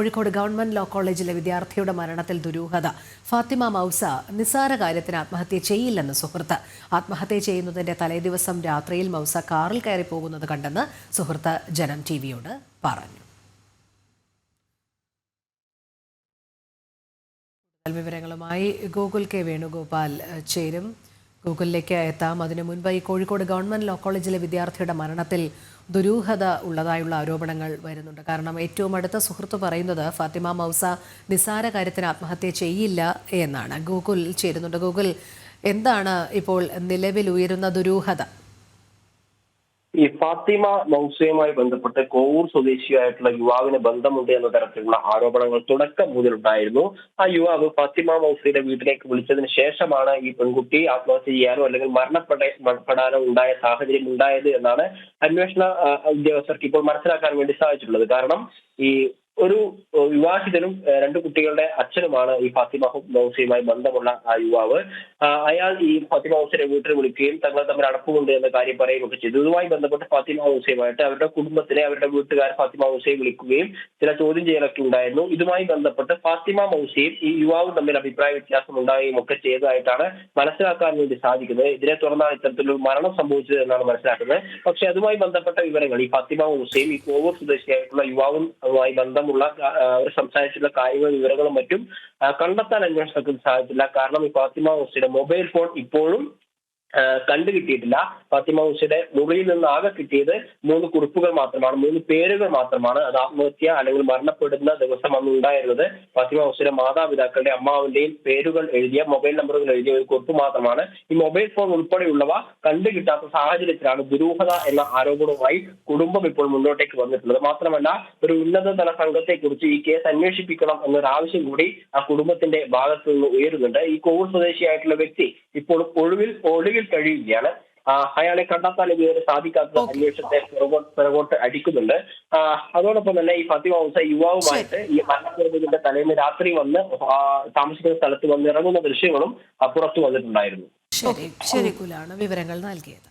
Kozhikode government law കോളേജിലെ വിദ്യാർത്ഥിയുടെ മരണത്തിൽ ദുരൂഹത. ഫാത്തിമ മൗസ നിസാര കാര്യത്തിന് ആത്മഹത്യ ചെയ്യില്ലെന്ന് സുഹൃത്ത്. ആത്മഹത്യ ചെയ്യുന്നതിന്റെ തലേദിവസം രാത്രിയിൽ മൗസ കാറിൽ കയറി പോകുന്നത് കണ്ടെന്ന് സുഹൃത്ത് ജനം ടിവിയോട് പറഞ്ഞു. വിവരങ്ങളുമായി ഗൂഗിൾ കെ വേണുഗോപാൽ ചേരും. ഗൂഗിളിലേക്ക് എത്താം. അതിനു മുൻപ് ഈ കോഴിക്കോട് ഗവൺമെന്റ് ലോ കോളേജിലെ വിദ്യാർത്ഥിയുടെ മരണത്തിൽ ദുരൂഹത ഉള്ളതായുള്ള ആരോപണങ്ങൾ വരുന്നുണ്ട്. കാരണം ഏറ്റവും അടുത്ത സുഹൃത്ത് പറയുന്നത് ഫാത്തിമ മൗസ നിസാര കാര്യത്തിന് ആത്മഹത്യ ചെയ്യില്ല എന്നാണ്. ഗൂഗിൾ ചേരുന്നുണ്ട്. ഗൂഗിൾ, എന്താണ് ഇപ്പോൾ നിലവിൽ ഉയരുന്ന ദുരൂഹത? ഈ ഫാത്തിമ മൗസയുമായി ബന്ധപ്പെട്ട് കോവൂർ സ്വദേശിയായിട്ടുള്ള യുവാവിന് ബന്ധമുണ്ട് എന്ന തരത്തിലുള്ള ആരോപണങ്ങൾ തുടക്കം മുതലുണ്ടായിരുന്നു. ആ യുവാവ് ഫാത്തിമ മൗസയുടെ വീട്ടിലേക്ക് വിളിച്ചതിന് ശേഷമാണ് ഈ പെൺകുട്ടി ആത്മഹത്യ ചെയ്യാനോ അല്ലെങ്കിൽ മരണപ്പെടാനോ ഉണ്ടായ സാഹചര്യം ഉണ്ടായത് എന്നാണ് അന്വേഷണ ഉദ്യോഗസ്ഥർക്ക് ഇപ്പോൾ മനസ്സിലാക്കാൻ വേണ്ടി സാധിച്ചിട്ടുള്ളത്. കാരണം ഈ ഒരു വിവാഹിതനും രണ്ട് കുട്ടികളുടെ അച്ഛനുമാണ് ഈ ഫാത്തിമ മൗസയുമായി ബന്ധമുള്ള ആ യുവാവ്. അയാൾ ഈ ഫാത്തിമ മൗസയെ വീട്ടിൽ വിളിക്കുകയും തങ്ങൾ തമ്മിൽ അടപ്പുമുണ്ട് എന്ന കാര്യം പറയുകയൊക്കെ ചെയ്തു. ഇതുമായി ബന്ധപ്പെട്ട് ഫാത്തിമ മൗസയുമായിട്ട് അവരുടെ കുടുംബത്തിലെ അവരുടെ വീട്ടുകാർ ഫാത്തിമ മൗസയെ വിളിക്കുകയും ചില ചോദ്യം ചെയ്യലൊക്കെ ഉണ്ടായിരുന്നു. ഇതുമായി ബന്ധപ്പെട്ട് ഫാത്തിമ മൗസയും ഈ യുവാവും തമ്മിൽ അഭിപ്രായ വ്യത്യാസം ഉണ്ടാവുകയും ഒക്കെ ചെയ്തതായിട്ടാണ് മനസ്സിലാക്കാൻ വേണ്ടി സാധിക്കുന്നത്. ഇതിനെ തുടർന്നാണ് ഇത്തരത്തിലൊരു മരണം സംഭവിച്ചത് എന്നാണ് മനസ്സിലാക്കുന്നത്. പക്ഷെ അതുമായി ബന്ധപ്പെട്ട വിവരങ്ങൾ ഈ ഫാത്തിമ മൗസയും ഈ കോവൂർ സ്വദേശിയായിട്ടുള്ള യുവാവുമായി ബന്ധമുള്ള അവർ സംസാരിച്ചിട്ടുള്ള കാര്യങ്ങൾ വിവരങ്ങളും മറ്റും കണ്ടെത്താൻ അന്വേഷണത്തിന് സാധിച്ചില്ല. കാരണം ഈ ഫാത്തിമ മൗസയുടെ മൊബൈൽ ഫോൺ ഇപ്പോഴും കണ്ടുകിട്ടിയിട്ടില്ല. ഫാത്തിമ മൗസയുടെ മുറിയിൽ നിന്ന് ആകെ കിട്ടിയത് 3 കുറിപ്പുകൾ മാത്രമാണ്, 3 പേരുകൾ മാത്രമാണ്. അത് ആത്മഹത്യ അല്ലെങ്കിൽ മരണപ്പെടുന്ന ദിവസം അന്ന് ഉണ്ടായിരുന്നത് ഫാത്തിമ മൗസയുടെ മാതാപിതാക്കളുടെ അമ്മാവിന്റെയും പേരുകൾ എഴുതിയ മൊബൈൽ നമ്പറുകൾ എഴുതിയ ഒരു കുറിപ്പ് മാത്രമാണ്. ഈ മൊബൈൽ ഫോൺ ഉൾപ്പെടെയുള്ളവ കണ്ടുകിട്ടാത്ത സാഹചര്യത്തിലാണ് ദുരൂഹത എന്ന ആരോപണവുമായി കുടുംബം ഇപ്പോൾ മുന്നോട്ടേക്ക് വന്നിട്ടുള്ളത്. മാത്രമല്ല, ഒരു ഉന്നതതല സംഘത്തെ കുറിച്ച് ഈ കേസ് അന്വേഷിപ്പിക്കണം എന്നൊരു ആവശ്യം കൂടി ആ കുടുംബത്തിന്റെ ഭാഗത്തു നിന്ന് ഉയരുന്നുണ്ട്. ഈ കോവൂർ സ്വദേശിയായിട്ടുള്ള വ്യക്തി ഇപ്പോൾ ഒളിവിൽ കഴിയുകയാണ്. അയാളെ കണ്ടെത്താൻ ഇതുവരെ സാധിക്കാത്ത അന്വേഷണത്തെ പിറകോട്ട് അടിക്കുന്നുണ്ട്. അതോടൊപ്പം തന്നെ ഈ ഫാത്തിമ മൗസ യുവാവുമായിട്ട് ഈ മരണത്തിന്റെ തലേന്ന് രാത്രി വന്ന് താമസിക്കുന്ന സ്ഥലത്ത് വന്ന് ഇറങ്ങുന്ന ദൃശ്യങ്ങളും പുറത്തു വന്നിട്ടുണ്ടായിരുന്നു. ശരി കുലാണ് വിവരങ്ങൾ നൽകിയത്.